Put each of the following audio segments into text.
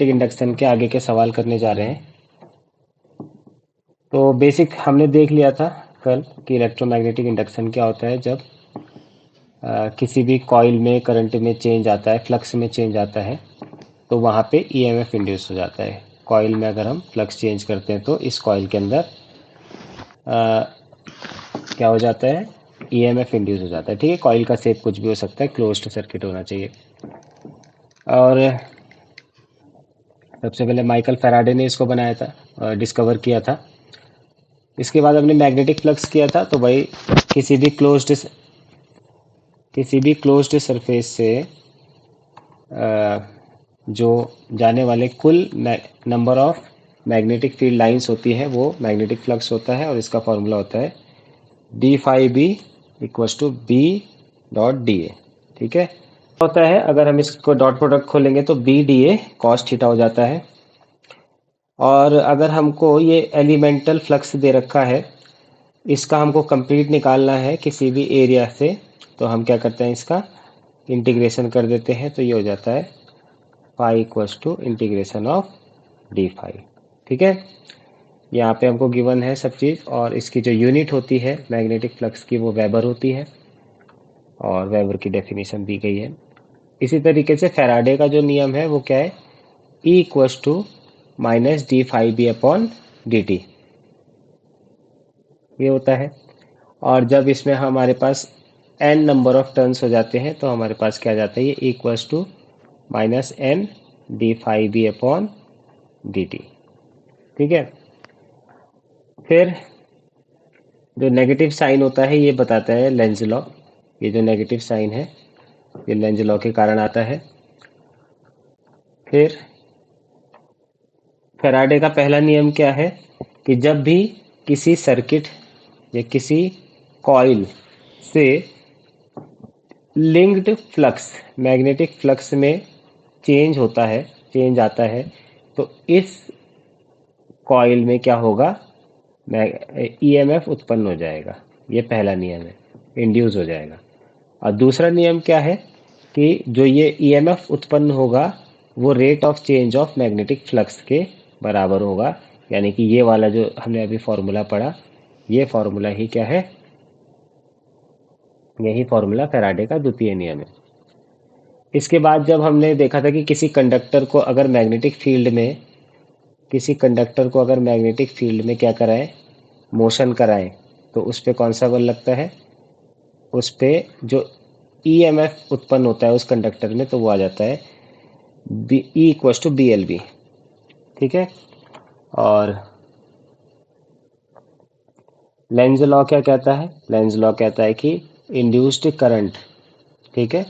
Induction के आगे के सवाल करने जा रहे हैं। तो बेसिक हमने देख लिया था कल कि इलेक्ट्रोमैग्नेटिक इंडक्शन क्या होता है। जब किसी भी कॉइल में करंट में चेंज आता है, फ्लक्स में चेंज आता है, तो वहाँ पे ईएमएफ इंड्यूस हो जाता है। कॉइल में अगर हम फ्लक्स चेंज करते हैं तो इस कॉइल के अंदर क्या हो जाता है, ईएमएफ इंड्यूस हो जाता है। ठीक है, कॉइल का शेप कुछ भी हो सकता है, क्लोज्ड सर्किट होना चाहिए। और सबसे पहले माइकल फैराडे ने इसको बनाया था, डिस्कवर किया था। इसके बाद हमने मैग्नेटिक फ्लक्स किया था। तो भाई किसी भी क्लोज्ड सरफेस से जो जाने वाले कुल number of magnetic field lines होती है वो मैग्नेटिक फ्लक्स होता है। और इसका फॉर्मूला होता है D phi B equals to B dot D A. ठीक है, होता है अगर हम इसको डॉट प्रोडक्ट खोलेंगे तो B D A cos theta हो जाता है। और अगर हमको ये एलिमेंटल फ्लक्स दे रखा है, इसका हमको कंप्लीट निकालना है किसी भी एरिया से, तो हम क्या करते हैं, इसका इंटीग्रेशन कर देते हैं। तो ये हो जाता है phi equals to integration of D phi. ठीक है, यहाँ पे हमको गिवन है सब चीज़। और इसकी जो यूनिट होती है मैग्नेटिक फ्लक्स की वो वेबर होती है, और वेबर की डेफिनेशन दी गई है। इसी तरीके से फैराडे का जो नियम है वो क्या है, E equals to minus D phi B upon D T, ये होता है। और जब इसमें हमारे पास n नंबर ऑफ टर्न्स हो जाते हैं तो हमारे पास क्या जाता है, ये equals to minus N D phi B upon D T. ठीक है, फिर जो नेगेटिव साइन होता है ये बताता है लेंज लॉ। ये जो नेगेटिव साइन है ये लेंज लॉ के कारण आता है। फिर फैराडे का पहला नियम क्या है कि जब भी किसी सर्किट या किसी कॉइल से लिंक्ड फ्लक्स मैग्नेटिक फ्लक्स में चेंज होता है, चेंज आता है, तो इस कॉइल में क्या होगा, ईएमएफ उत्पन्न हो जाएगा। ये पहला नियम है, इंड्यूस हो जाएगा। और दूसरा नियम क्या है कि जो ये ईएमएफ उत्पन्न होगा वो rate of change of magnetic flux के बराबर होगा। यानी कि ये वाला जो हमने अभी फॉर्मूला पढ़ा, ये फॉर्मूला ही क्या है, यही फॉर्मूला फैराडे का द्वितीय नियम है। इसके बाद जब हमने देखा था कि किसी कंडक्टर को अगर मैग्नेटिक फील्ड में क्या कराएं, मोशन कराएं, तो उस पर कौन सा बल लगता है, उस पर जो ईएमएफ उत्पन्न होता है उस कंडक्टर में, तो वो आ जाता है B E equals to B L B. ठीक है, और लेंज लॉ क्या कहता है, लेंज लॉ कहता है कि इंड्यूस्ड करंट, ठीक है,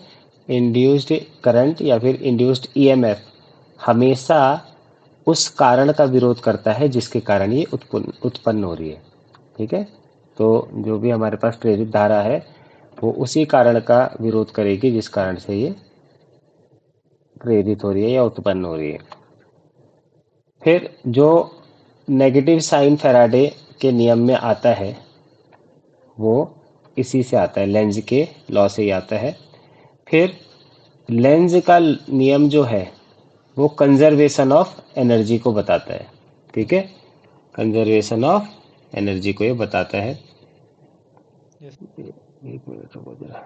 इंड्यूस्ड करंट या फिर इंड्यूस्ड ईएमएफ हमेशा उस कारण का विरोध करता है जिसके कारण ये उत्पन्न हो रही है। ठीक है, तो जो भी हमारे पास प्रेरित धारा है वो उसी कारण का विरोध करेगी जिस कारण से ये प्रेरित हो रही है या उत्पन्न हो रही है। फिर जो नेगेटिव साइन फैराडे के नियम में आता है वो इसी से आता है, लेंज के लॉ से ही आता है। फिर लेंज का नियम जो है वो कंजर्वेशन ऑफ एनर्जी को बताता है। ठीक है, कंजर्वेशन ऑफ एनर्जी को ये बताता है। एक मिनट रुको जरा,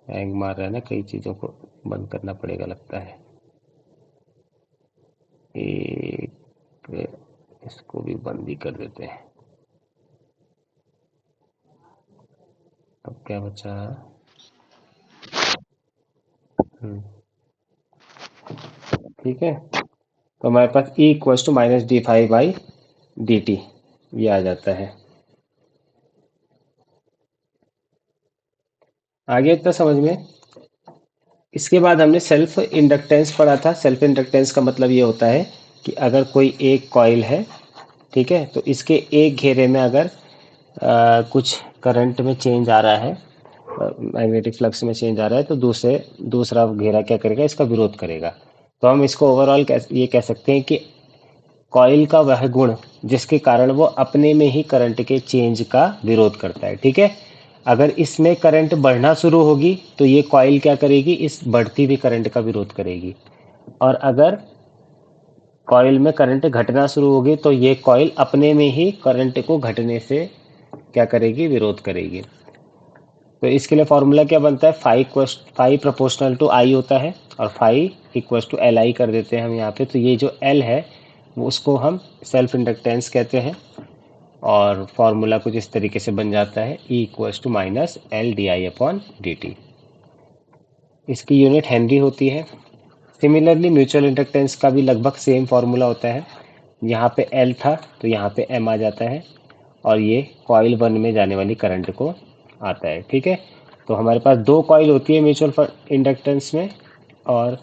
हैंग मार रहा है ना, कई चीज़ों को बंद करना पड़ेगा लगता है। एक, इसको भी बंद ही कर देते हैं। अब क्या बचा, ठीक है, तो हमारे पास E equals to minus D five by D T ये आ जाता है। आगे इतना समझ में। इसके बाद हमने सेल्फ इंडक्टेंस पढ़ा था। सेल्फ इंडक्टेंस का मतलब ये होता है कि अगर कोई एक कॉइल है, ठीक है, तो इसके एक घेरे में अगर कुछ करंट में चेंज आ रहा है, मैग्नेटिक फ्लक्स में चेंज आ रहा है, तो दूसरा घेरा क्या करेगा, इसका विरोध करेगा। तो हम इसको ओवरऑल ये कह सकते हैं कि कॉइल का वह गुण जिसके कारण वो अपने में ही करंट के चेंज का विरोध करता है। ठीक है, अगर इसमें करंट बढ़ना शुरू होगी तो ये कॉइल क्या करेगी, इस बढ़ती हुई करंट का विरोध करेगी। और अगर कॉइल में करंट घटना शुरू होगी तो ये कॉइल अपने में ही करंट को घटने से क्या करेगी, विरोध करेगी। तो इसके लिए फॉर्मूला क्या बनता है, फाइव प्रोपोर्शनल टू आई होता है और five equal to L I कर देते हैं हम यहाँ पे। तो ये जो एल है वो उसको हम सेल्फ इंडक्टेंस कहते हैं और फॉर्मूला कुछ इस तरीके से बन जाता है, E equals to minus L D I upon D T. इसकी यूनिट हेनरी होती है। सिमिलरली म्यूचुअल इंडक्टेंस का भी लगभग सेम फार्मूला होता है। यहाँ पे एल था तो यहाँ पे एम आ जाता है और ये कॉइल वन में जाने वाली करंट को आता है। ठीक है, तो हमारे पास दो कॉइल होती है म्यूचुअल इंडक्टेंस में, और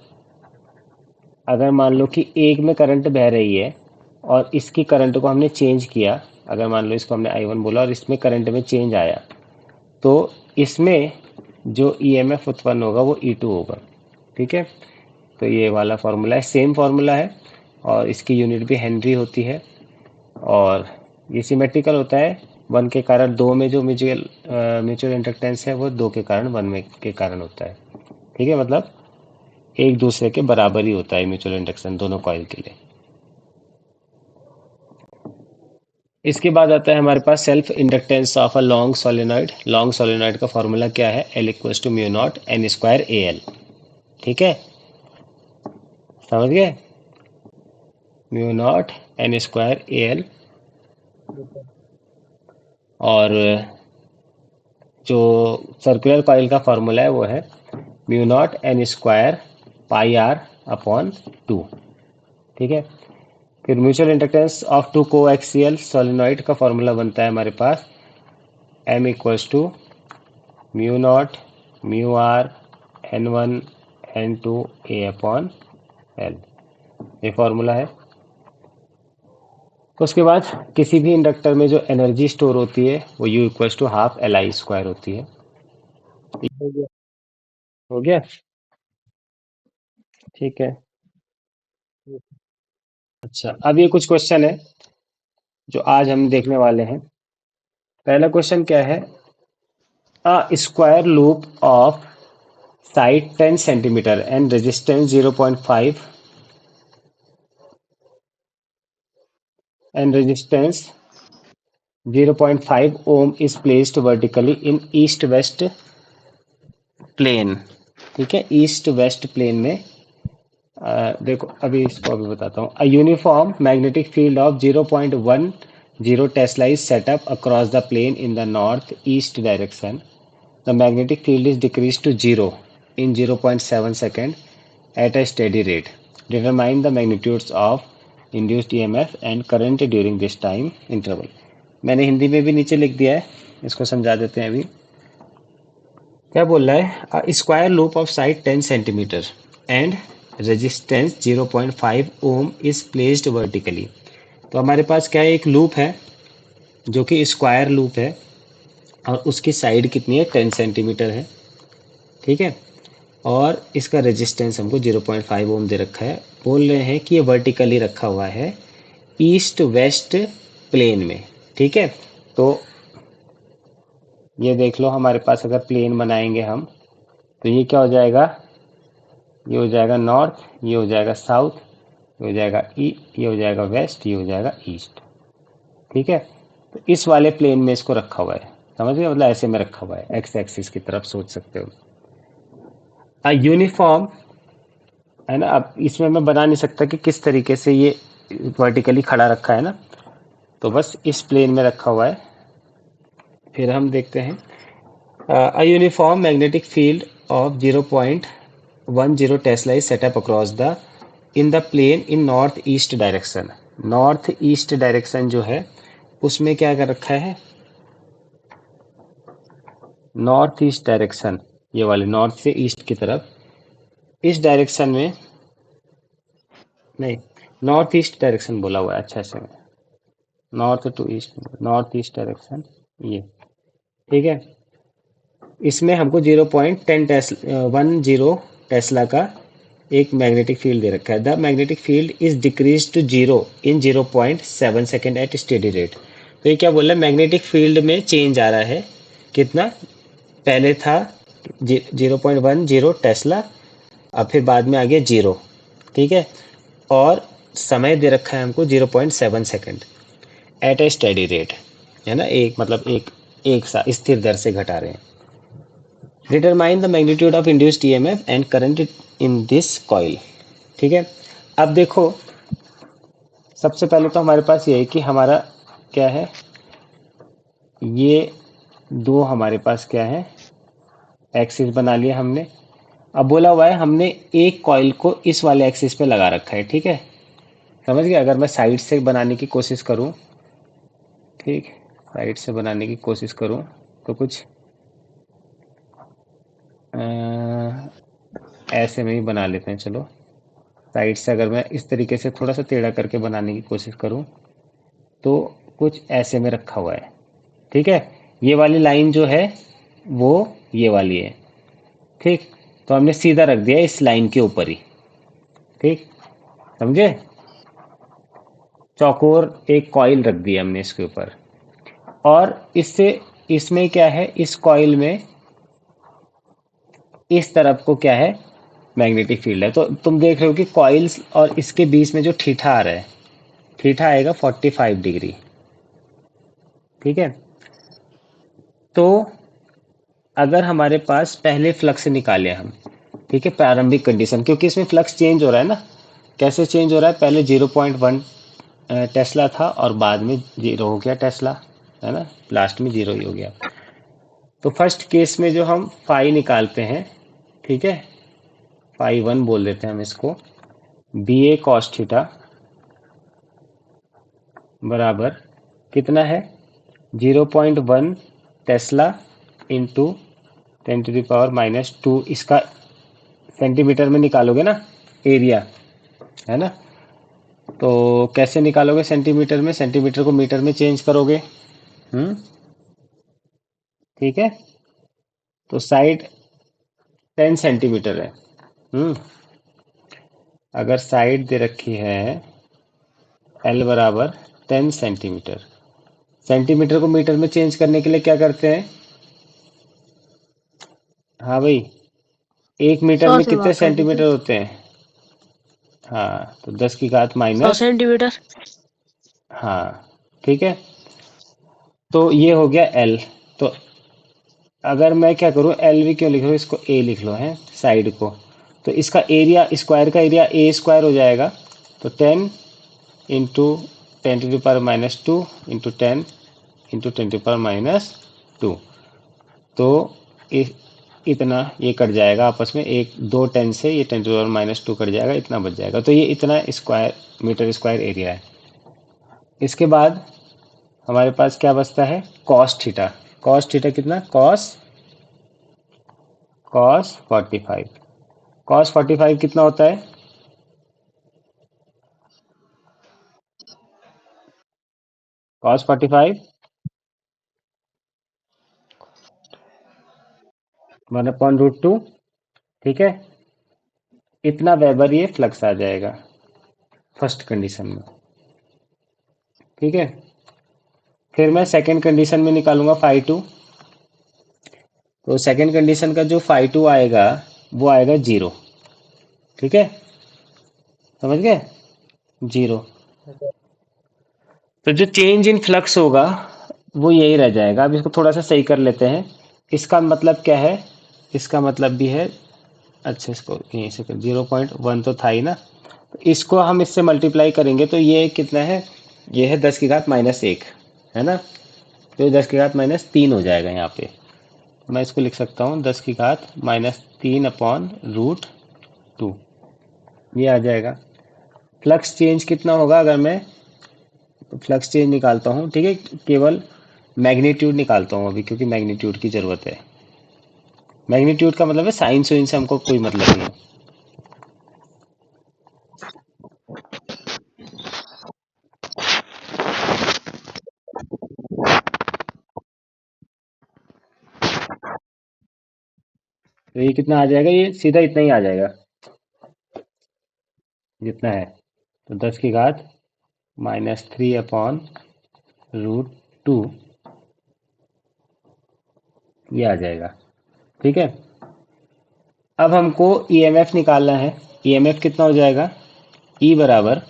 अगर मान लो कि एक में करंट बह रही है और इसकी करंट को हमने चेंज किया, अगर मान लो इसको हमने I1 बोला और इसमें करंट में चेंज आया, तो इसमें जो ईएमएफ उत्पन्न होगा वो E2 होगा। ठीक है, तो ये वाला फार्मूला है, सेम फार्मूला है और इसकी यूनिट भी हेनरी होती है और ये सिमेट्रिकल होता है। वन के कारण दो में जो म्यूचुअल इंडक्टेंस है वो दो के कारण वन में के कारण होता है। ठीक है, मतलब एक दूसरे के बराबर ही होता है म्यूचुअल इंडक्शन दोनों कॉइल के लिए। इसके बाद आता है हमारे पास self inductance of a long solenoid. Long solenoid का फॉर्मूला क्या है, L equals to mu naught N square A L. ठीक है, समझ गए, mu naught N square A L. और जो सर्कुलर कॉइल का फॉर्मूला है वो है mu naught N square pi R upon two. ठीक है, फिर mutual inductance of two coaxial solenoid का फॉर्मूला बनता है हमारे पास M equals to mu naught mu R N one N two A upon L, ये फॉर्मूला है। तो उसके बाद किसी भी इंडक्टर में जो एनर्जी स्टोर होती है वो U equals to half L I square होती है। हो गया, हो गया, ठीक है। अच्छा, अब ये कुछ क्वेश्चन है जो आज हम देखने वाले हैं। पहला क्वेश्चन क्या है, a square loop of side 10 centimetre and resistance 0.5 and resistance 0.5 ohm is placed vertically in east west plane। ठीक है, ईस्ट वेस्ट प्लेन में देखो अभी इसको अभी बताता हूँ। A uniform magnetic field of 0.10 tesla is set up across the plane in the north east direction. The magnetic field is decrease to zero in 0.7 second at a steady rate. Determine the magnitudes of induced EMF and current during this time interval। मैंने हिंदी में भी नीचे लिख दिया है, इसको समझा देते हैं अभी। क्या बोल रहा है, square loop of side 10 centimetre and resistance 0.5 ohm is placed vertically. तो हमारे पास क्या है, एक लूप है जो कि स्क्वायर लूप है और उसकी साइड कितनी है, 10 सेंटीमीटर है। ठीक है, और इसका रेजिस्टेंस हमको 0.5 ओम दे रखा है। बोल रहे हैं कि ये वर्टिकली रखा हुआ है ईस्ट वेस्ट प्लेन में। ठीक है, तो ये देख लो, हमारे पास अगर प्लेन बनाएंगे हम तो ये क्या हो जाएगा, ये हो जाएगा नॉर्थ, ये हो जाएगा साउथ, ये हो जाएगा ये हो जाएगा वेस्ट, ये हो जाएगा ईस्ट। ठीक है, तो इस वाले प्लेन में इसको रखा हुआ है, समझ गए, मतलब ऐसे में रखा हुआ है, एक्स एक्सिस की तरफ सोच सकते हो। यूनिफॉर्म है ना, अब इसमें मैं बना नहीं सकता कि किस तरीके से ये वर्टिकली खड़ा रखा है ना, तो बस इस प्लेन में रखा हुआ है। फिर हम देखते हैं, a uniform magnetic field of 0.10 tesla is set up across the in the plane in north east direction. North east direction जो है उसमें क्या कर रखा है, नॉर्थ ईस्ट डायरेक्शन, ये वाले नॉर्थ से ईस्ट की तरफ, इस डायरेक्शन में नहीं, नॉर्थ ईस्ट डायरेक्शन बोला हुआ है, अच्छा से north to east, north east direction ये। ठीक है, इसमें हमको 0.10 टेस्ला का एक मैग्नेटिक फील्ड दे रखा है। The magnetic field is decrease to zero in 0.7 second at steady rate. तो ये क्या बोल रहा है, मैग्नेटिक फील्ड में चेंज आ रहा है, कितना, पहले था 0.10 टेस्ला, अब फिर बाद में आ गया जीरो। ठीक है, और समय दे रखा है हमको 0.7 सेकंड एट ए स्टेडी रेट, है ना, एक मतलब एक सा स्थिर दर से घटा रहे हैं। Determine the magnitude of induced EMF and current in this coil. ठीक है, अब देखो सबसे पहले तो हमारे पास ये है कि हमारा क्या है, ये दो हमारे पास क्या है, एक्सिस बना लिया हमने। अब बोला हुआ है हमने एक कॉइल को इस वाले एक्सिस पे लगा रखा है। ठीक है, समझ गए। अगर मैं साइड से बनाने की कोशिश करूं, ठीक, साइड से बनाने की कोशिश करूं तो कुछ ऐसे में ही बना लेते हैं। चलो, साइड से अगर मैं इस तरीके से थोड़ा सा टेढ़ा करके बनाने की कोशिश करूं तो कुछ ऐसे में रखा हुआ है। ठीक है, ये वाली लाइन जो है वो ये वाली है। ठीक, तो हमने सीधा रख दिया इस लाइन के ऊपर ही। ठीक, समझे, चौकोर एक कॉइल रख दिया हमने इसके ऊपर। और इससे इसमें क्या है, इस कॉइल में इस तरफ को क्या है, मैग्नेटिक फील्ड है। तो तुम देख रहे हो कि कॉइल्स और इसके बीच में जो थीटा आ रहा है, थीटा आएगा 45 डिग्री। ठीक है, तो अगर हमारे पास पहले फ्लक्स निकाले हम, ठीक है, प्रारंभिक कंडीशन, क्योंकि इसमें फ्लक्स चेंज हो रहा है ना, कैसे चेंज हो रहा है, पहले 0.1 टेस्ला था और बाद में 0 हो गया टेस्ला, है ना, लास्ट में 0 ही हो गया। तो फर्स्ट केस में जो हम फाई निकालते हैं, ठीक है, फाई 1 बोल देते हैं हम इसको, बी ए कॉस थीटा बराबर कितना है, 0.1 टेस्ला इंटू 10⁻⁻²। इसका सेंटीमीटर में निकालोगे ना एरिया, है ना, तो कैसे निकालोगे सेंटीमीटर में, सेंटीमीटर को मीटर में चेंज करोगे। ठीक है, तो साइड 10 सेंटीमीटर है। हम्म अगर साइड दे रखी है एल बराबर 10 सेंटीमीटर, सेंटीमीटर को मीटर में चेंज करने के लिए क्या करते हैं, हाँ भाई, एक मीटर 100 में से कितने भाग कर देते। सेंटीमीटर होते हैं, हाँ, तो 10 की घात 100 माइनस, सेंटीमीटर। हाँ, ठीक है, तो ये हो गया एल। तो अगर मैं क्या करूं, एल भी क्यों लिख रहा हूं, इसको ए लिख लो है साइड को, तो इसका एरिया, स्क्वायर का एरिया ए स्क्वायर हो जाएगा। तो 10 इंटू 10⁻⁻² इंटू 10 इंटू 10⁻⁻²। तो इतना ये कट जाएगा आपस में, एक दो 10 से ये 10⁻⁻² कट जाएगा, इतना बच जाएगा। तो ये इतना स्क्वायर मीटर स्क्वायर एरिया है। इसके बाद हमारे पास क्या बचता है, कॉस थीटा। कॉस थीटा कितना, कॉस 45। कॉस 45 कितना होता है, कॉस 45 1/√2। ठीक है, इतना वेबर ये फ्लक्स आ जाएगा फर्स्ट कंडीशन में। ठीक है, फिर मैं सेकंड कंडीशन में निकालूंगा φ2। तो सेकंड कंडीशन का जो φ2 आएगा वो आएगा 0। ठीक है, समझ गए, 0। तो जो चेंज इन फ्लक्स होगा वो यही रह जाएगा। अब इसको थोड़ा सा सही कर लेते हैं। इसका मतलब क्या है, इसका मतलब भी है, अच्छा इसको यहीं से कर, 0.1 तो था ही ना, तो इसको हम इससे मल्टीप्लाई करेंगे तो ये कितना है, ये है 10 की घात -1, है ना, तो 10 की घात -3 हो जाएगा यहाँ पे। मैं इसको लिख सकता हूँ 10 की घात -3/√2, ये आ जाएगा। फ्लक्स चेंज कितना होगा, अगर मैं फ्लक्स चेंज निकालता हूँ, ठीक है, केवल मैग्नीट्यूड निकालता हूँ अभी, क्योंकि मैग्नीट्यूड की ज़रूरत है। मैग्नीट्यूड का मतलब है साइन साइन से हमको कोई मतलब नहीं है। तो ये कितना आ जाएगा, ये सीधा इतना ही आ जाएगा जितना है, तो 10 की घात -3/√2 ये आ जाएगा। ठीक है, अब हमको ईएमएफ निकालना है। ईएमएफ कितना हो जाएगा, ई बराबर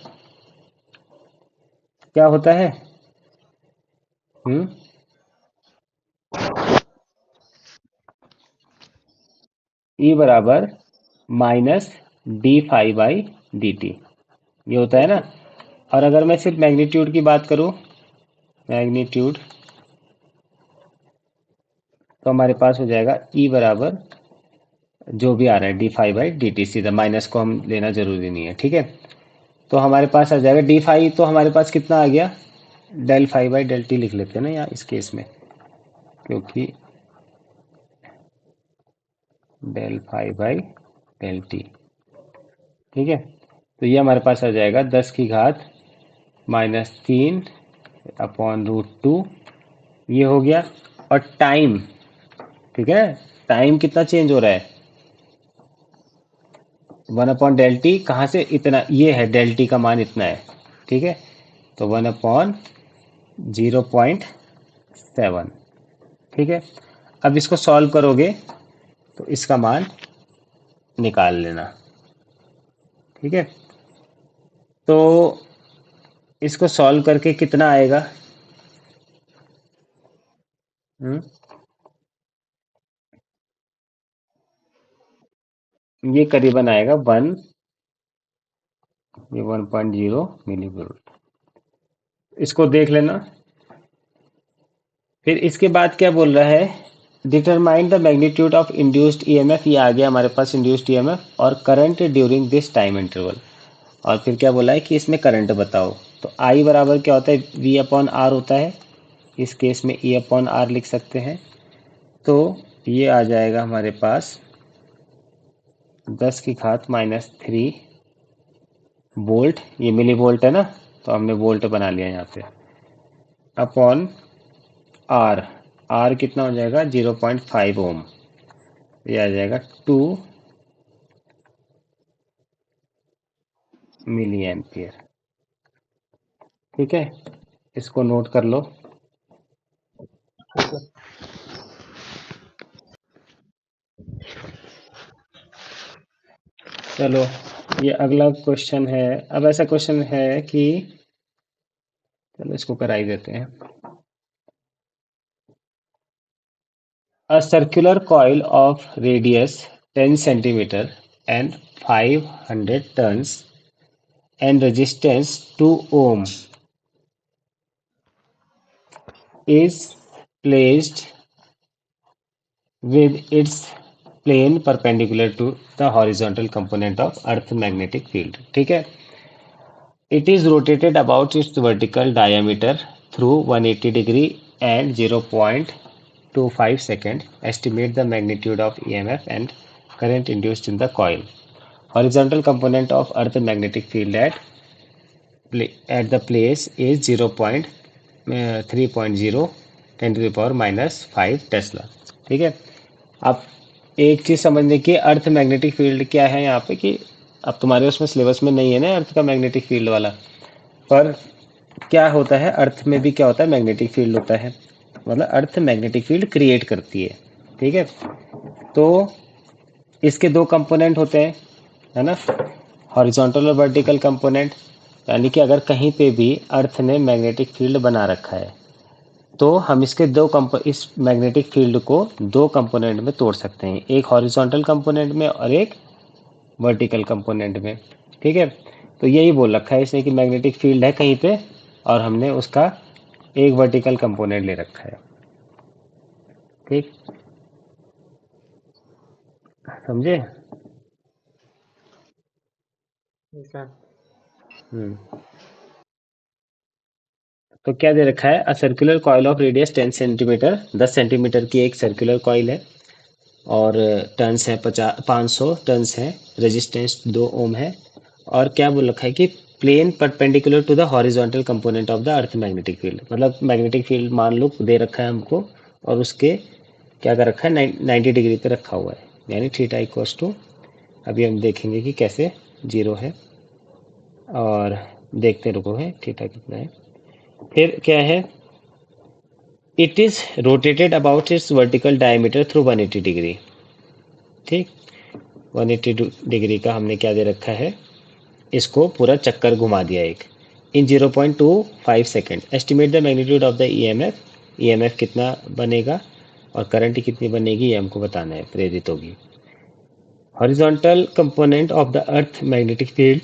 क्या होता है? ई बराबर minus D five by D T, ये होता है ना। और अगर मैं सिर्फ मैग्नीट्यूड की बात करूं, मैग्नीट्यूड, तो हमारे पास हो जाएगा ई बराबर जो भी आ रहा है D five by D T, सीधा माइनस को हम लेना जरूरी नहीं है, ठीक है। तो हमारे पास आ जाएगा डी फाइव, तो हमारे पास कितना आ गया, del five by del T लिख लेते हैं ना यहाँ इस केस में, क्योंकि del five by del T, ठीक है। तो ये हमारे पास आ जाएगा 10 की घात -3 अपॉन √2, ये हो गया। और टाइम, ठीक है, टाइम कितना चेंज हो रहा है, 1/डेल टी, कहाँ से इतना, ये है डेल टी का मान इतना है, ठीक है। तो 1/0.7, ठीक है। अब इसको सॉल्व करोगे तो इसका मान निकाल लेना, ठीक है। तो इसको सॉल्व करके कितना आएगा? हम्म, ये करीबन आएगा ये 1.0 मिली वोल्ट। इसको देख लेना। फिर इसके बाद क्या बोल रहा है, determine the magnitude of induced EMF, ये आ गया हमारे पास इंड्यूस्ड ईएमएफ और current during this time interval. और फिर क्या बोला है कि इसमें करंट बताओ। तो आई बराबर क्या होता है, वी अपॉन आर होता है, इस केस में ई अपॉन आर लिख सकते हैं। तो ये आ जाएगा हमारे पास 10 की घात -3 वोल्ट, ये मिली वोल्ट है ना, तो हमने वोल्ट बना लिया यहाँ पे, अपॉन आर, आर कितना हो जाएगा 0.5 ओम, ये आ जाएगा 2 मिली एम्पियर, ठीक है। इसको नोट कर लो। चलो, ये अगला क्वेश्चन है। अब ऐसा क्वेश्चन है कि, चलो इसको करा ही देते हैं। A circular coil of radius 10 centimeter and 500 turns and resistance 2 ohm is placed with its plane perpendicular to the horizontal component of earth magnetic field, ठीक है। It is rotated about its vertical diameter through 180 degree and 0.25 second. Estimate the magnitude of EMF and current induced in the coil. Horizontal component of earth magnetic field at the place is 0.3.0 10⁻⁻5 Tesla, ठीक है। अब एक चीज समझने की, अर्थ magnetic field क्या है यहाँ पे, कि अब तुम्हारे उसमें सिलेबस में नहीं है ना अर्थ का मैग्नेटिक फील्ड वाला, पर क्या होता है अर्थ में भी, क्या होता है मैग्नेटिक फील्ड होता है, मतलब अर्थ मैग्नेटिक फील्ड क्रिएट करती है, ठीक है। तो इसके दो कंपोनेंट होते हैं, है ना, हॉरिजॉन्टल और वर्टिकल कंपोनेंट। यानी कि अगर कहीं पे भी अर्थ ने मैग्नेटिक फील्ड बना रखा है तो हम इसके इस मैग्नेटिक फील्ड को दो कंपोनेंट में तोड़ सकते हैं, एक हॉरिजॉन्टल कंपोनेंट में और एक वर्टिकल कंपोनेंट में, ठीक है। तो यही बोल रखा है इसने कि मैग्नेटिक फील्ड है कहीं पे और हमने उसका एक वर्टिकल कंपोनेंट ले रखा है, ठीक, समझे? ठीक है। हम्म। तो क्या दे रखा है, a circular coil of radius 10 centimetre, 10 centimetre की एक सर्कुलर कॉइल है और टर्न्स है 500 टर्न्स है, रेजिस्टेंस 2 ओम है। और क्या बोल रखा है कि plane perpendicular to the horizontal component of the earth magnetic field, मतलब मैग्नेटिक फील्ड मान लो दे रखा है हमको और उसके क्या कर रखा है 90 डिग्री पे रखा हुआ है, यानी थीटा इक्वल्स टू, अभी हम देखेंगे कि कैसे 0 है और देखते रुको है थीटा कितना है। फिर क्या है, it is rotated about it's vertical diameter through 180 degree, ठीक, 180 डिग्री का हमने क्या दे रखा है, इसको पूरा चक्कर घुमा दिया एक, इन 0.25 second. Estimate the magnitude of the EMF, EMF कितना बनेगा और करंट कितनी बनेगी ये हमको बताना है, प्रेरित होगी। Horizontal component of the earth magnetic field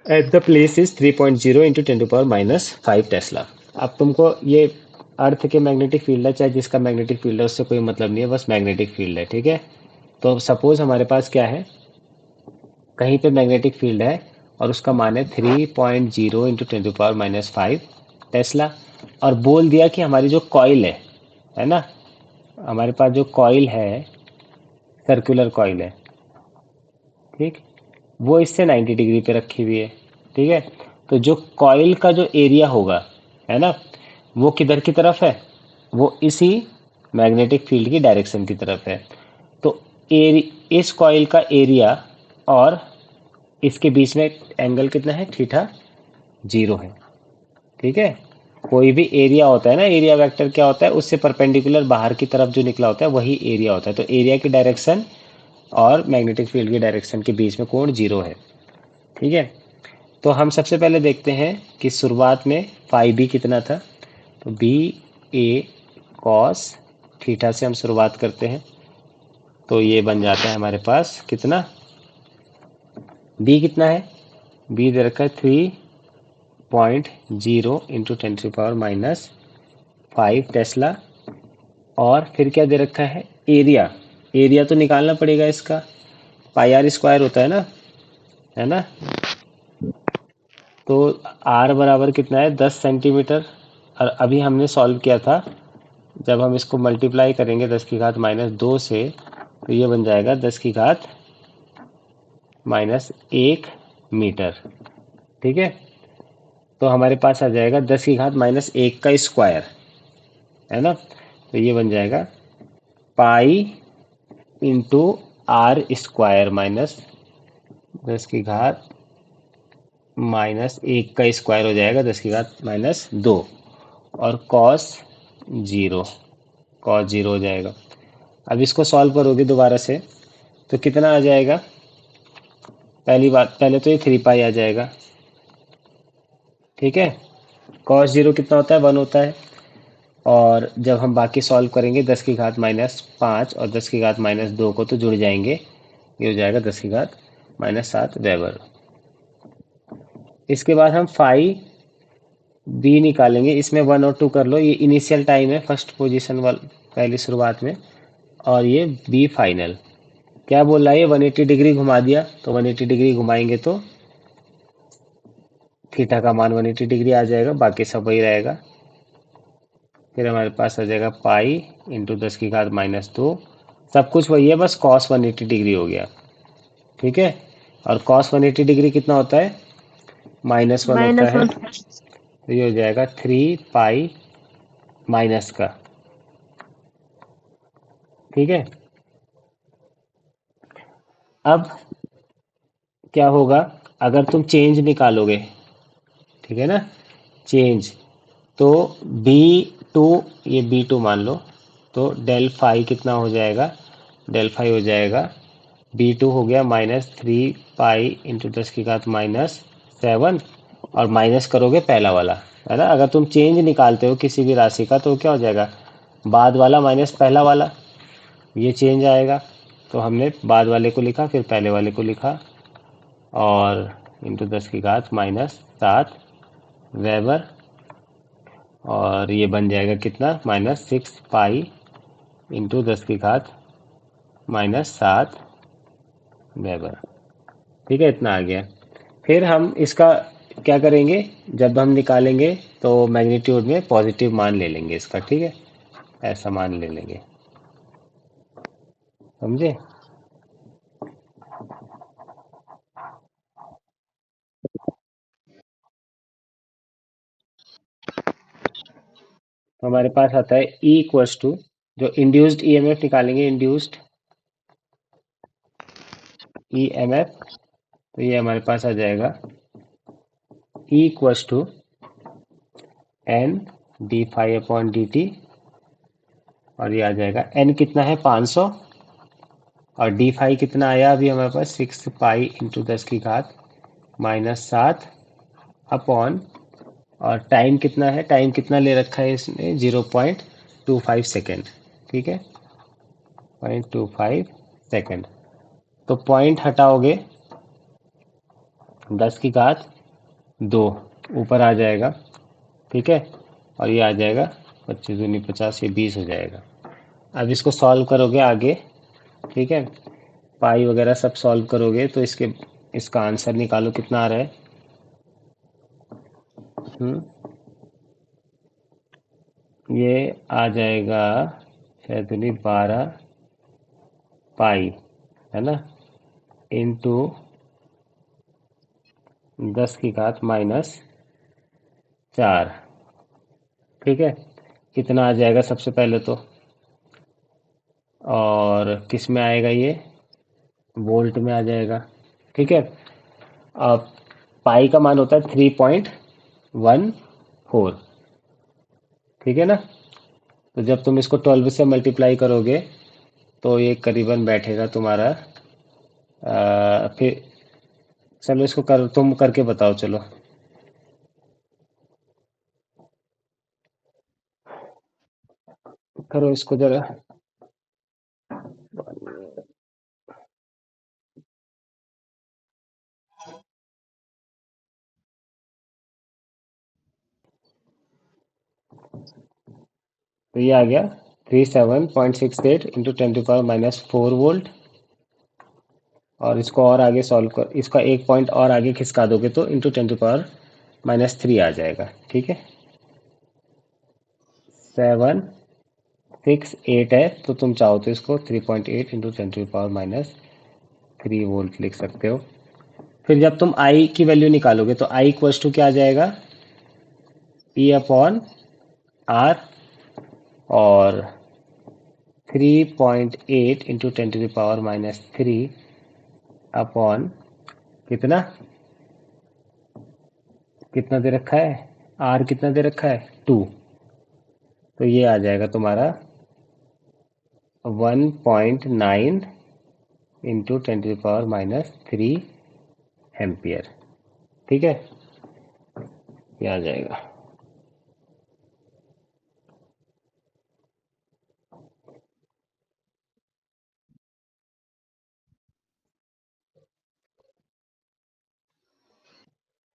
at the place is 3.0 into 10⁻⁵ Tesla. अब तुमको ये अर्थ के मैग्नेटिक फील्ड है, चाहे जिसका मैग्नेटिक फील्ड है उससे कोई मतलब नहीं है, बस मैग्नेटिक फील्ड है, ठीक है। तो सपोज हमारे पास क्या है, कहीं पे मैग्नेटिक फील्ड है और उसका मान है 3.0 इंटू 10⁻⁵ टेस्ला, और बोल दिया कि हमारी जो कॉइल है ना, हमारे पास जो कॉइल है, सर्कुलर कॉइल है, ठीक, वो इससे 90 डिग्री पे रखी हुई है, ठीक है। तो जो कॉइल का जो एरिया होगा, है ना, वो किधर की तरफ है, वो इसी मैग्नेटिक फील्ड की डायरेक्शन की तरफ है। तो इस कॉइल का एरिया और इसके बीच में एंगल कितना है, थीटा 0 है, ठीक है। कोई भी एरिया होता है ना, एरिया वेक्टर क्या होता है, उससे परपेंडिकुलर बाहर की तरफ जो निकला होता है वही एरिया होता है। तो एरिया की डायरेक्शन और मैग्नेटिक फील्ड की डायरेक्शन के बीच में कोण 0 है, ठीक है। तो हम सबसे पहले देखते हैं कि शुरुआत में फाई बी कितना था। तो बी ए कॉस थीटा से हम शुरुआत करते हैं, तो ये बन जाता है हमारे पास कितना, बी कितना है, बी दे रखा है 3.0 इंटू 10⁻⁵ टेस्ला। और फिर क्या दे रखा है, एरिया, एरिया तो निकालना पड़ेगा इसका, पाई आर स्क्वायर होता है ना। तो आर बराबर कितना है, 10 सेंटीमीटर। और अभी हमने सॉल्व किया था, जब हम इसको मल्टीप्लाई करेंगे 10⁻⁻2 से, तो ये बन जाएगा 10⁻⁻1 मीटर, ठीक है। तो हमारे पास आ जाएगा 10⁻⁻1 का स्क्वायर, है ना। तो ये बन जाएगा pi into R square minus 10⁻⁻1 का स्क्वायर हो जाएगा 10⁻⁻2, और कॉस 0, कॉस 0 हो जाएगा। अब इसको सॉल्व करोगे दोबारा से तो कितना आ जाएगा, पहली बात, पहले तो ये 3 पाई आ जाएगा, ठीक है। कॉस 0 कितना होता है, 1 होता है। और जब हम बाकी सॉल्व करेंगे 10⁻⁻5 और 10⁻⁻2 को तो जुड़ जाएंगे, ये हो जाएगा 10⁻⁻7 वेबर। इसके बाद हम फाई बी निकालेंगे, इसमें 1 और 2 कर लो, ये इनिशियल टाइम है, फर्स्ट पोजीशन वाला, पहली शुरुआत में, और ये बी फाइनल। क्या बोल रहा है, ये 180 डिग्री घुमा दिया, तो 180 डिग्री घुमाएंगे तो थीटा का मान 180 डिग्री आ जाएगा, बाकी सब वही रहेगा। फिर हमारे पास आ जाएगा पाई इंटू 10⁻⁻2, सब कुछ वही है, बस कॉस 180 डिग्री हो गया, ठीक है। और कॉस 180 डिग्री कितना होता है, -1 होता है। -1। तो ये हो जाएगा 3 पाई माइनस का, ठीक है। अब क्या होगा, अगर तुम चेंज निकालोगे, ठीक है ना, चेंज, तो B2, ये B2 मान लो, तो डेल फाई कितना हो जाएगा, डेल फाई हो जाएगा B2 हो गया -3 पाई इंटू 10⁻⁻7, और माइनस करोगे पहला वाला, है ना। अगर तुम चेंज निकालते हो किसी भी राशि का तो क्या हो जाएगा, बाद वाला माइनस पहला वाला, ये चेंज आएगा। तो हमने बाद वाले को लिखा, फिर पहले वाले को लिखा, और इंटू 10⁻⁻7 वेबर, और ये बन जाएगा कितना, -6 पाई इंटू 10⁻⁻7 वेबर, ठीक है, इतना आ गया। फिर हम इसका क्या करेंगे, जब हम निकालेंगे तो मैग्नीट्यूड में पॉजिटिव मान ले लेंगे इसका, ठीक है, ऐसा मान ले लेंगे, समझे। तो हमारे पास आता है E इक्वल्स टू, जो इंड्यूस्ड ईएमएफ निकालेंगे, इंड्यूस्ड ईएमएफ, तो ये हमारे पास आ जाएगा E equals to N D phi upon D T, और ये आ जाएगा एन कितना है 500, और डी फाई कितना आया अभी हमारे पास 6 पाई इंटू 10⁻⁻7 -7 अपॉन, और टाइम कितना है, टाइम कितना ले रखा है इसने, 0.25 सेकेंड, ठीक है, 0.25 सेकेंड। तो पॉइंट हटाओगे 10 की घात 2 ऊपर आ जाएगा, ठीक है, और ये आ जाएगा 25 दूनी 50, ये 20 हो जाएगा। अब इसको सॉल्व करोगे आगे, ठीक है, पाई वगैरह सब सॉल्व करोगे तो इसका आंसर निकालो कितना आ रहा है। ये आ जाएगा 6 दूनी 12 पाई, है ना, इंटू 10 की घात -4, ठीक है, कितना आ जाएगा सबसे पहले तो, और किस में आएगा ये, वोल्ट में आ जाएगा, ठीक है। अब पाई का मान होता है 3.14, ठीक है ना। तो जब तुम इसको 12 से मल्टीप्लाई करोगे तो ये करीबन बैठेगा तुम्हारा, फिर चलो इसको तुम करके बताओ, चलो करो इसको जरा। तो ये आ गया 37.68 इंटू 10⁻⁻4 वोल्ट, और इसको और आगे सॉल्व कर, इसका एक पॉइंट और आगे खिसका दोगे तो इंटू 10⁻³ आ जाएगा, ठीक है। 768 है, तो तुम चाहो तो इसको 3.8 इंटू 10⁻³ वोल्ट लिख सकते हो। फिर जब तुम आई की वैल्यू निकालोगे तो आई इक्वल्स टू क्या आ जाएगा, ई अपॉन आर, और 3.8 इंटू 10⁻³ अपॉन कितना, कितना दे रखा है, आर कितना दे रखा है 2, तो ये आ जाएगा तुम्हारा 1.9 इंटू 10⁻³ एम्पियर, ठीक है, ये आ जाएगा।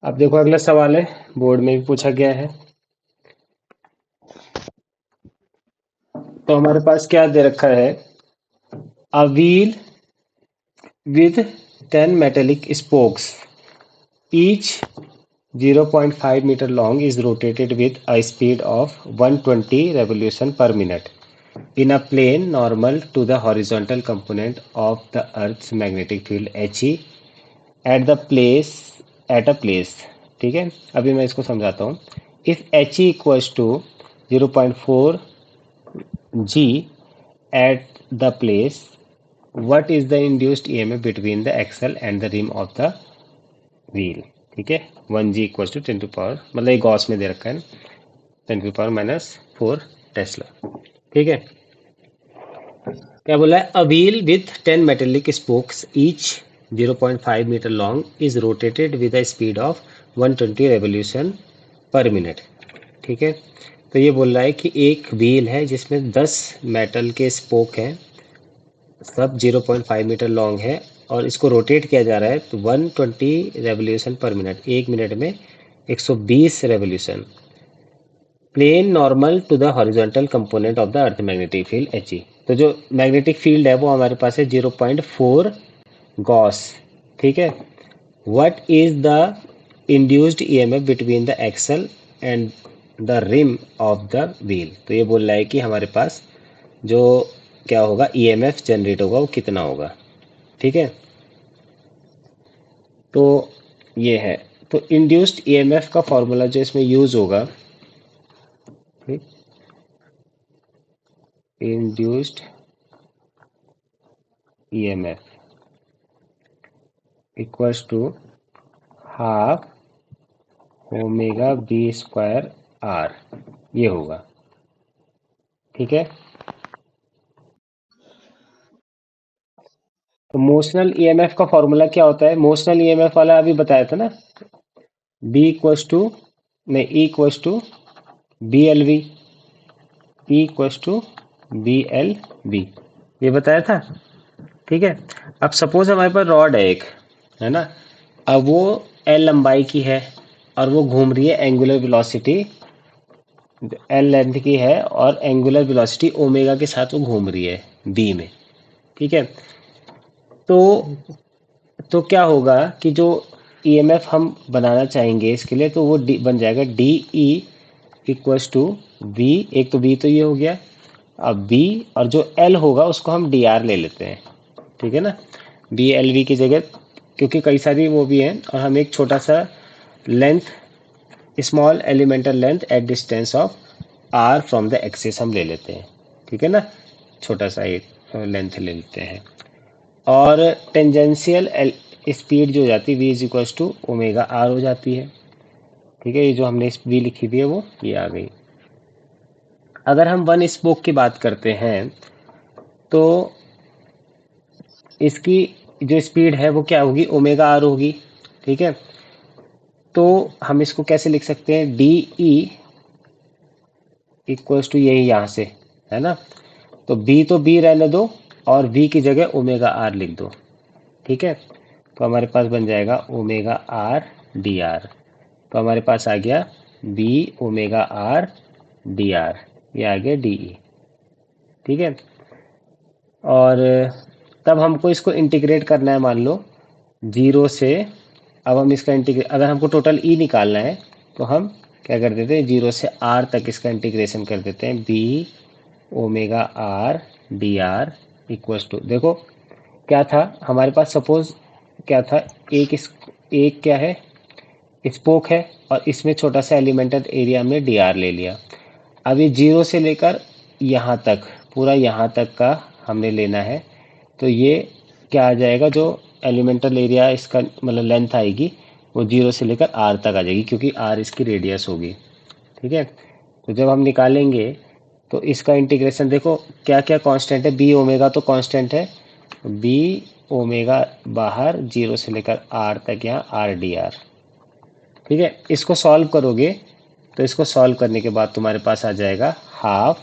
अब देखो अगला सवाल है, बोर्ड में भी पूछा गया है। तो हमारे पास क्या दे रखा है, a wheel with 10 metallic spokes, each 0.5 meter long, is rotated with a speed of 120 revolution per minute in a plane normal to the horizontal component of the Earth's magnetic field He at the place at a place, ठीक है। अभी मैं इसको समझाता हूँ। If He equals to 0.4 G at the place, what is the induced EMF between the axle and the rim of the wheel, ठीक है। 1G equals to 10 to power, मतलब ये गॉस में दे रखा है, 10⁻⁻4 टेस्ला, ठीक है। क्या बोला है, a wheel with 10 metallic spokes each 0.5 metre long is rotated with a speed of 120 revolution per minute, ठीक है। तो ये बोल रहा है कि एक व्हील है जिसमें 10 मेटल के स्पोक हैं, सब 0.5 मीटर लॉन्ग है, और इसको रोटेट किया जा रहा है तो 120 रेवोल्यूशन पर मिनट, एक मिनट में 120 revolution, plane normal to the horizontal component of the earth magnetic field H E. तो जो मैग्नेटिक फील्ड है वो हमारे पास है 0.4 गॉस, ठीक है। What is the induced EMF between the axle and the rim of the wheel. तो ये बोल रहा है कि हमारे पास जो क्या होगा, ईएमएफ जनरेट होगा वो कितना होगा, ठीक है। तो ये है, तो इंड्यूस्ड ईएमएफ का फॉर्मूला जो इसमें यूज होगा, ठीक, induced EMF equals to half omega B square R, ये होगा, ठीक है। तो मोशनल ईएमएफ का फॉर्मूला क्या होता है? मोशनल ईएमएफ वाला अभी बताया था ना, बी इक्वस टू नहीं E equals to B L V, E equals to B L V, ये बताया था। ठीक है। अब सपोज हमारे पास रॉड है एक, है ना, अब वो एल लंबाई की है और वो घूम रही है एंगुलर वेलोसिटी एल लेंथ की है और एंगुलर वेलोसिटी ओमेगा के साथ वो घूम रही है बी में। ठीक है। तो ठीक है। क्या होगा कि जो ईएमएफ हम बनाना चाहेंगे इसके लिए, तो वो बन जाएगा D E equals to V, एक तो वी तो ये हो गया, अब बी और जो एल होगा उसको हम डी आर ले लेते हैं। ठीक है ना, बी एल वी की जगह, क्योंकि कई सारी वो भी हैं और हम एक छोटा सा length, small elemental length at distance of R from the axis हम ले लेते हैं। ठीक है ना, छोटा सा एक लेंथ ले लेते हैं। और टेंजेंशियल स्पीड जो हो जाती है V is equals to omega R हो जाती है। ठीक है, ये जो हमने वी लिखी थी है वो ये आ गई। अगर हम वन स्पोक की बात करते हैं तो इसकी जो स्पीड है वो क्या होगी, ओमेगा आर होगी। ठीक है, तो हम इसको कैसे लिख सकते हैं, डी ई इक्वल्स टू यही यहाँ से, है ना, तो बी तो बी रहने दो और वी की जगह ओमेगा आर लिख दो। ठीक है, तो हमारे पास बन जाएगा ओमेगा आर डी आर। तो हमारे पास आ गया B omega R D R, ये आ गया डी ई। ठीक है, और तब हमको इसको इंटीग्रेट करना है, मान लो जीरो से। अब हम इसका इंटीग्रेट, अगर हमको टोटल ई निकालना है तो हम क्या कर देते हैं, जीरो से आर तक इसका इंटीग्रेशन कर देते हैं, B omega R D R equals to, देखो क्या था हमारे पास, सपोज क्या था, एक क्या है, स्पोक है और इसमें छोटा सा एलिमेंटल एरिया हमने डी आर ले लिया। अब ये जीरो से लेकर यहाँ तक, पूरा यहाँ तक का हमने लेना है, तो ये क्या आ जाएगा, जो एलिमेंटल एरिया इसका मतलब लेंथ आएगी वो जीरो से लेकर आर तक आ जाएगी, क्योंकि आर इसकी रेडियस होगी। ठीक है, तो जब हम निकालेंगे तो इसका इंटीग्रेशन देखो क्या क्या कांस्टेंट है, बी ओमेगा तो कांस्टेंट है, बी ओमेगा बाहर जीरो से लेकर आर तक, यहाँ आर डी आर। ठीक है, इसको सॉल्व करोगे तो इसको सॉल्व करने के बाद तुम्हारे पास आ जाएगा half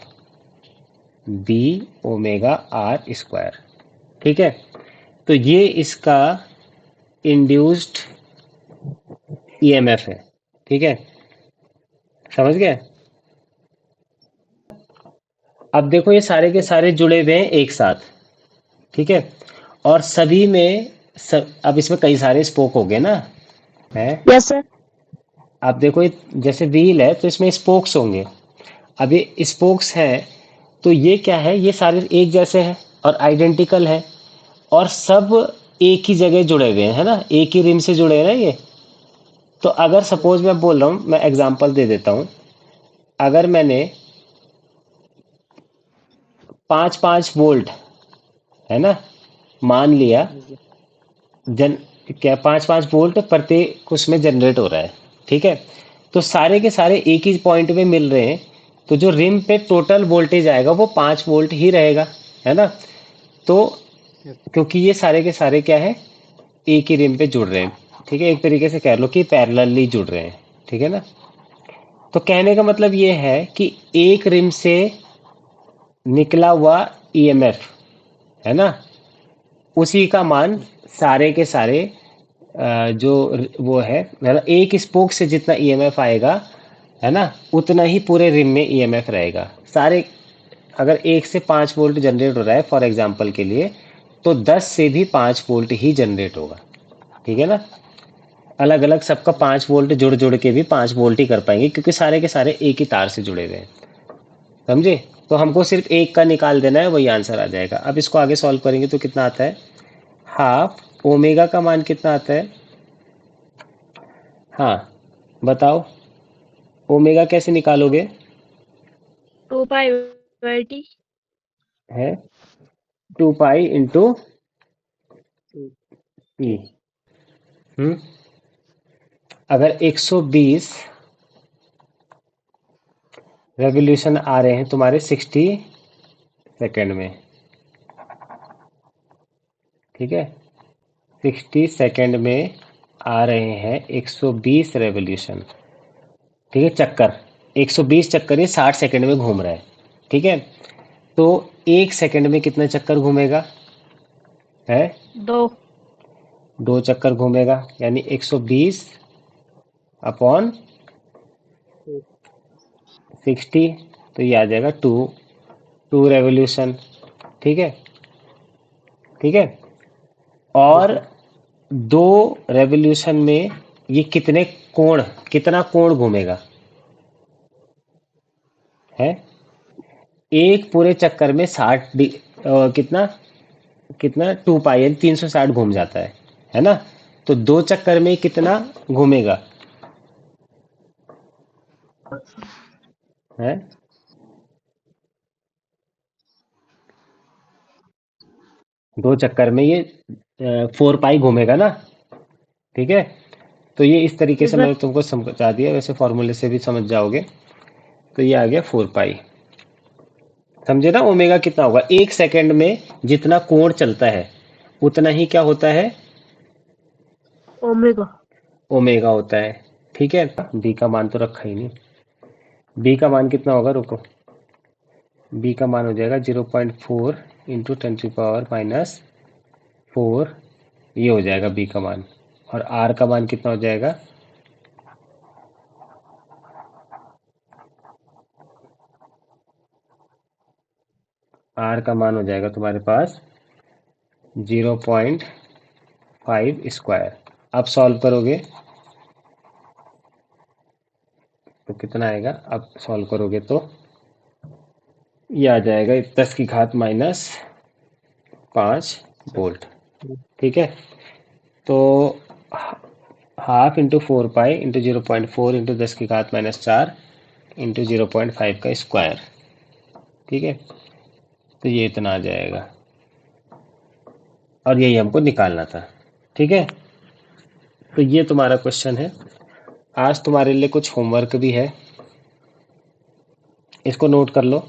B omega R square. ठीक है, तो ये इसका इंड्यूस्ड ईएमएफ है। ठीक है, समझ गए? अब देखो ये सारे के सारे जुड़े हुए हैं एक साथ। ठीक है, और सभी में अब इसमें कई सारे स्पोक हो गए ना, है। Yes sir. अब देखो ये जैसे व्हील है तो इसमें स्पोक्स होंगे। अब ये स्पोक्स हैं तो ये क्या है, ये सारे एक जैसे हैं और आइडेंटिकल है और सब एक ही जगह जुड़े हुए हैं, है ना, एक ही रिम से जुड़े हैं ना ये। तो अगर सपोज मैं बोल रहा हूँ, मैं एग्जांपल दे देता हूँ, अगर मैंने 5-5 वोल्ट, है ना, मान लिया, जन क्या 5-5 वोल्ट प्रत्येक उसमें जनरेट हो रहा है। ठीक है, तो सारे के सारे एक ही पॉइंट में मिल रहे हैं, तो जो रिम पे टोटल वोल्टेज आएगा वो 5 वोल्ट ही रहेगा, है ना। तो क्योंकि ये सारे के सारे क्या है, एक ही रिम पे जुड़ रहे हैं। ठीक है, एक तरीके से कह लो कि पैरेलली जुड़ रहे हैं। ठीक है ना, तो कहने का मतलब ये है कि एक रिम से निकला हुआ ईएमएफ, है ना, उसी का मान सारे के सारे जो वो है, मतलब एक स्पोक से जितना ईएमएफ आएगा, है ना, उतना ही पूरे रिम में ईएमएफ रहेगा सारे। अगर 1 से 5 वोल्ट जनरेट हो रहा है फॉर एग्जांपल के लिए, तो 10 से भी 5 वोल्ट ही जनरेट होगा। ठीक है ना, अलग अलग सबका 5 वोल्ट जुड़ जुड़ के भी 5 वोल्ट ही कर पाएंगे, क्योंकि सारे के सारे एक ही तार से जुड़े हुए हैं। समझे? तो हमको सिर्फ एक का निकाल देना है, वही आंसर आ जाएगा। अब इसको आगे सॉल्व करेंगे तो कितना आता है, हाफ ओमेगा का मान कितना आता है, हाँ बताओ, ओमेगा कैसे निकालोगे? 2 पाई/टी। है 2 पाई इंटू पी। हम्म, अगर 120 रेवोल्यूशन आ रहे हैं तुम्हारे 60 सेकेंड में, ठीक है, 60 सेकेंड में आ रहे हैं 120 रेवोल्यूशन। ठीक है, चक्कर 120 चक्कर ये 60 सेकेंड में घूम रहा है। ठीक है, तो 1 सेकेंड में कितने चक्कर घूमेगा है? 2। 2 चक्कर घूमेगा, यानी 120 अपॉन 60, तो ये आ जाएगा 2 रेवोल्यूशन। ठीक है, ठीक है, और 2 रेवोल्यूशन में ये कितना कोण घूमेगा है? एक पूरे चक्कर में 60 कितना कितना 2 पाई 360 घूम जाता है ना? तो 2 चक्कर में कितना घूमेगा है? 2 चक्कर में ये 4 पाई घूमेगा ना। ठीक है, तो ये इस तरीके से ठीक है। मैंने तुमको समझा दिया, वैसे फॉर्मूले से भी समझ जाओगे। तो ये आ गया 4 पाई। समझे ना? ओमेगा कितना होगा? 1 सेकेंड में जितना कोण चलता है उतना ही क्या होता है? ओमेगा। ओमेगा होता है। ठीक है, बी का मान तो रखा ही नहीं। बी का मान कितना होगा? रुको, बी का मान हो जाएगा 0.4 इंटू 10⁻⁻⁴। ये हो जाएगा बी का मान। और आर का मान कितना हो जाएगा? आर का मान हो जाएगा तुम्हारे पास 0.5 स्क्वायर। अब सॉल्व करोगे तो कितना आएगा? अब सॉल्व करोगे तो ये आ जाएगा 10⁻⁵ ठीक है, तो half into 4 pi into 0.4 into 10⁻⁴ into 0.5 का स्क्वायर। ठीक है, तो ये इतना आ जाएगा, और यही हमको निकालना था। ठीक है, तो ये तुम्हारा क्वेश्चन है। आज तुम्हारे लिए कुछ होमवर्क भी है, इसको नोट कर लो।